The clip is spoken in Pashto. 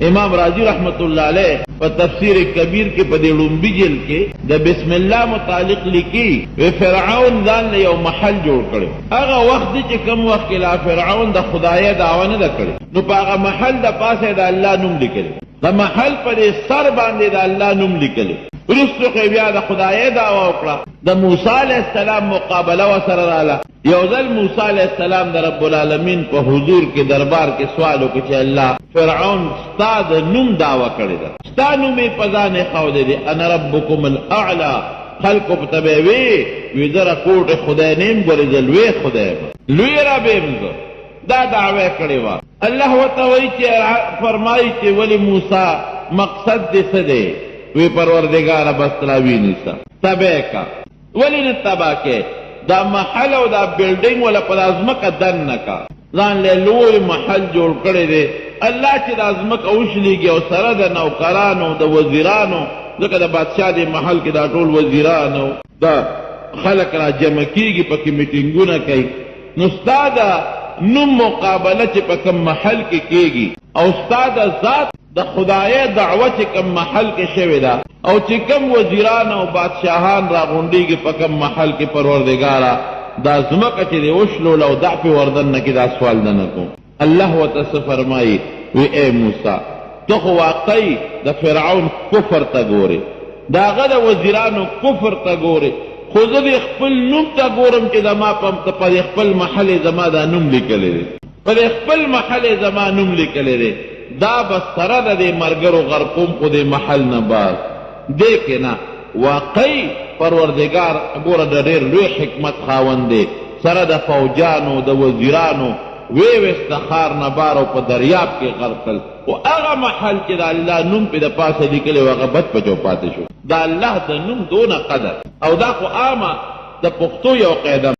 امام راضی رحمت اللہ علیہ په تفسیر کبیر کې په دې لومبي جلد کې د بسم الله متعلق لیکي و فرعون ځان له یو محل جوړ کړي. هغه وخت چې کوم وخت کې لا فرعون د خدای دعوه نه کړي، نو په هغه محل د پاسه د الله نوم لیکل، د محل پر سر باندې د الله نوم لیکل. ورستو کې بیا د خدای دعوه وکړه. د موسی علیه السلام مقابله وسره رااله. یو ځل موسی علیه السلام د رب العالمین په حضور کې دربار کې سوال وکړ چې الله فرعون ستا د نوم دعوه کړې ده، ستا نوم یې په ځان ښودی دی، انا ربکم الاعلی. خلکو په ته به وي زره کوټې خدای نیم ګورې زه لوی خدای یم، لوی رب یم زه. دا دعوه کړې وه. الله ورته وایي چې فرمایي چې ولې موسی مقصد دې څه دی؟ وی پروردگار بس تلاوی نیسا تبه کا ولی نه تبا کې دا محل او دا بلډینګ ولا پر ازمکه دن نکا ځان له لوی محل جوړ کړی دی. الله چې د ازمکه اوښلیږي او سره د نوکرانو د وزیرانو، ځکه د بادشاه د محل کې دا ټول وزیرانو دا خلق را جمع کیږي، پکې میټینګونه کوي. نو ستا د نوم مقابله چې په کوم محل کې کیږي او ستا د ذات د خدای دعوه چې کوم محل کې شوې ده او چې کوم وزیران او بادشاهان را غونډېږي په کوم محل کې پروردګاره دا ځمکه چې دی وشلول او دع پې وردن نه کې دا سوال نه کوم. الله ورته څه فرمایي؟ وی ای موسی ته خو واقعي د فرعون کفر ته ګورې، د هغه د وزیرانو کفر ته ګورې، خو زه د خپل نوم ته ګورم چې زما په خپل محل زما دا نوم لیکلی دی، په خپل محل زما نوم لیکلی دی. دا بس سره د دې مرګرو غرقوم خو د محل نه باز دی که نه. واقعي پروردګار ګوره د ډېر لوی حکمت خاوند دی. سره د فوجانو د وزیرانو ویوست د ښار نه بار او په دریاب کې غرق کړل، خو هغه محل چې د الله نوم پې د پاسه لیکلی و هغه بد پچو پاتې شو. د الله د نوم دونه قدر، او دا خو عامه د پښتو یو قاعده